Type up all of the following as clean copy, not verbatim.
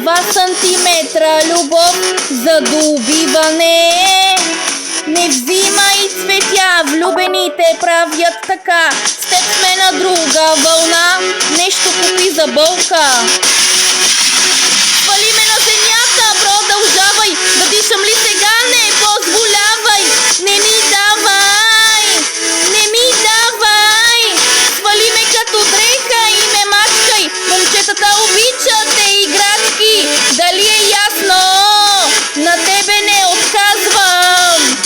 2 сантиметра любов за доубиване. Не взимай цветя, влюбените правят така. С теб сме на друга вълна, нещо купи за болка. Свали ме на земята, продължавай, да дишам ли сега, не позволявай. Не ми давай, не ми давай. Свали ме като дреха и ме мачкай. Момчетата обичате играчки, дали е ясно? На тебе не отказвам.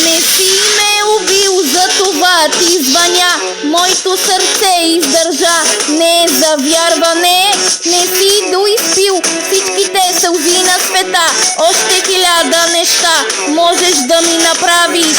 Не си ме убил, за това ти звъня. Моето сърце издържа, не е за вярване. Не си доизпил всичките сълзи на света. Още 1000 неща можеш да ми направиш.